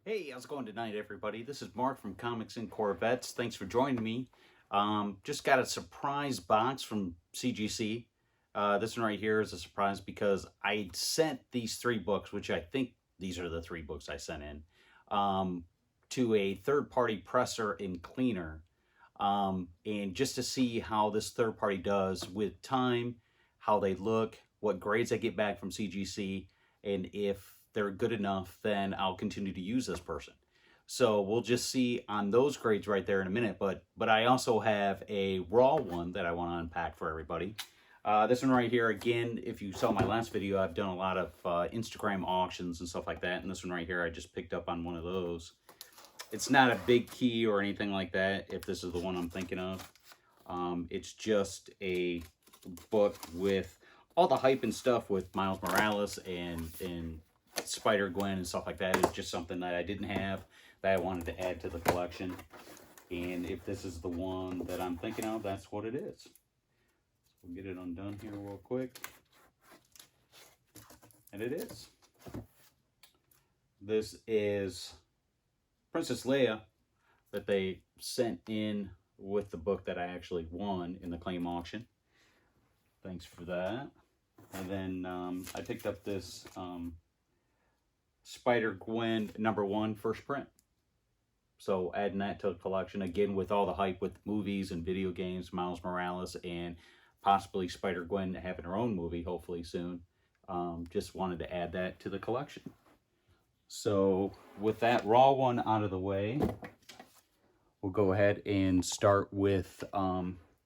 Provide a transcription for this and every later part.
Hey, how's it going tonight, everybody? This is Mark from Comics and Corvettes. Thanks for joining me. Just got a surprise box from CGC. This one right here is a surprise because I sent these 3 books, which I think these are the 3 books I sent in, to a third-party presser and cleaner. And just to see how this third party does with time, how they look, what grades I get back from CGC, and if they're good enough, then I'll continue to use this person. So we'll just see on those grades right there in a minute. But I also have a raw one that I want to unpack for everybody. This one right here, again, if you saw my last video, I've done a lot of Instagram auctions and stuff like that. And this one right here, I just picked up on one of those. It's not a big key or anything like that, if this is the one I'm thinking of. It's just a book with all the hype and stuff with Miles Morales and Spider-Gwen and stuff like that. It's just something that I didn't have that I wanted to add to the collection. And if this is the one that I'm thinking of, that's what it is. We'll get it undone here real quick. And it is. This is Princess Leia that they sent in with the book that I actually won in the claim auction. Thanks for that. And then I picked up this Spider-Gwen #1 first print. So adding that to the collection, again, with all the hype with movies and video games, Miles Morales, and possibly Spider-Gwen having her own movie, hopefully soon. Just wanted to add that to the collection. So with that raw one out of the way, we'll go ahead and start with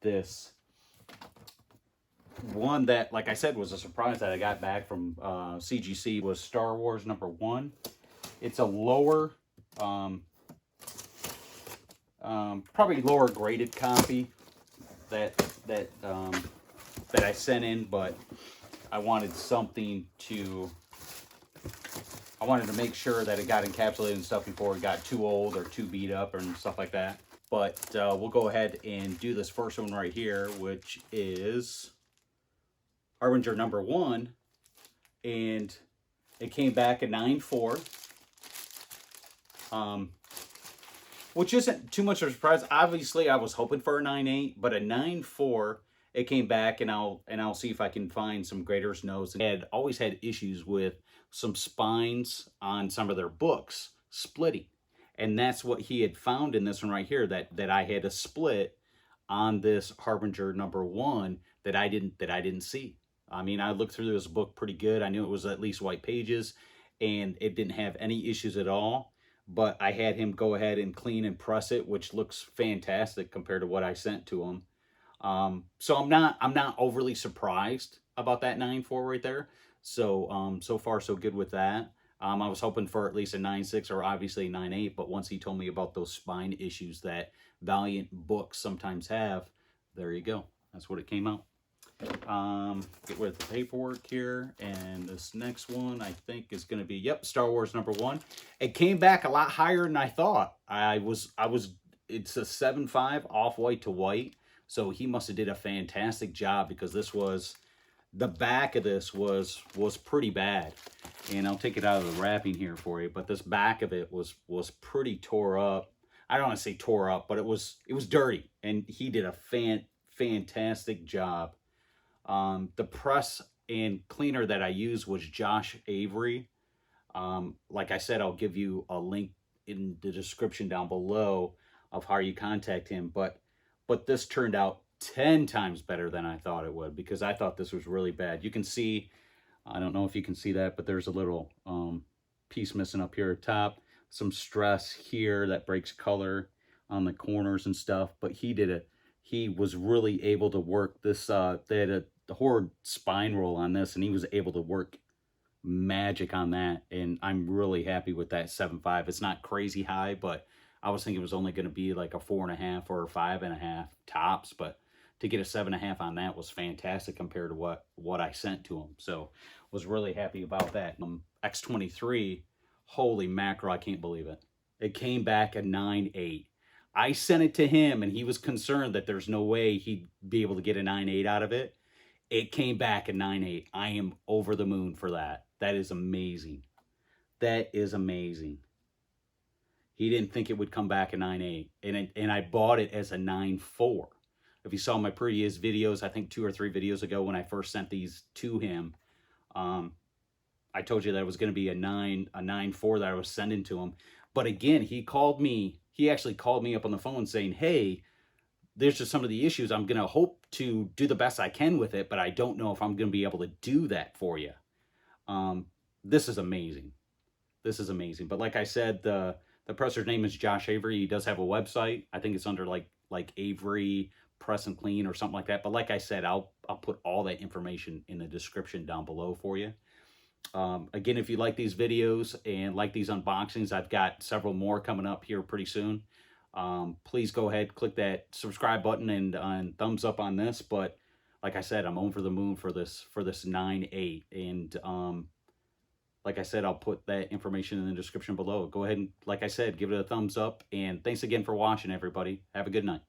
this one that, like I said, was a surprise that I got back from CGC. Was Star Wars #1. It's a lower, probably lower graded copy that I sent in, but I wanted something to. I wanted to make sure that it got encapsulated and stuff before it got too old or too beat up and stuff like that. But we'll go ahead and do this first one right here, which is Harbinger #1, and it came back a 9.4, which isn't too much of a surprise. Obviously, I was hoping for a 9.8, but a 9.4. It came back, and I'll see if I can find some graders' notes. I had always had issues with some spines on some of their books splitting, and that's what he had found in this one right here, that I had a split on this Harbinger #1 that I didn't see. I mean, I looked through this book pretty good. I knew it was at least white pages, and it didn't have any issues at all. But I had him go ahead and clean and press it, which looks fantastic compared to what I sent to him. So I'm not overly surprised about that 9.4 right there. So so far so good with that. I was hoping for at least a 9.6 or obviously a 9.8, but once he told me about those spine issues that Valiant books sometimes have, there you go. That's what it came out. Get rid of the paperwork here, and this next one I think is going to be, yep, Star Wars #1. It came back a lot higher than I thought. It's a 7.5 off white to white, so he must have did a fantastic job, because this was, the back of this was pretty bad. And I'll take it out of the wrapping here for you, but this back of it was pretty tore up. I don't want to say tore up, but it was dirty, and he did a fantastic job. The press and cleaner that I used was Josh Avery. Like I said, I'll give you a link in the description down below of how you contact him. But this turned out 10 times better than I thought it would, because I thought this was really bad. You can see, I don't know if you can see that, but there's a little piece missing up here at top. Some stress here that breaks color on the corners and stuff. But he was really able to work this. They had horde spine roll on this, and he was able to work magic on that, and I'm really happy with that 7.5. It's not crazy high, but I was thinking it was only going to be like a 4.5 or a 5.5 tops, but to get a 7.5 on that was fantastic compared to what I sent to him. So was really happy about that. X23, holy mackerel, I can't believe it. It came back a 9.8. I sent it to him, and he was concerned that there's no way he'd be able to get a 9.8 out of it. It came back a 9.8. I am over the moon for that. That is amazing. That is amazing. He didn't think it would come back a 9.8, and I bought it as a 9.4. If you saw my previous videos, I think 2 or 3 videos ago when I first sent these to him, I told you that it was going to be a 9.4 that I was sending to him. But again, he actually called me up on the phone saying, hey, there's just some of the issues. I'm going to hope to do the best I can with it, but I don't know if I'm going to be able to do that for you. This is amazing. This is amazing. But like I said, the presser's name is Josh Avery. He does have a website. I think it's under like Avery Press and Clean or something like that. But like I said, I'll put all that information in the description down below for you. Again, if you like these videos and like these unboxings, I've got several more coming up here pretty soon. Please go ahead, click that subscribe button and thumbs up on this. But like I said, I'm over the moon for this 9.8. And like I said, I'll put that information in the description below. Go ahead and, like I said, give it a thumbs up. And thanks again for watching, everybody. Have a good night.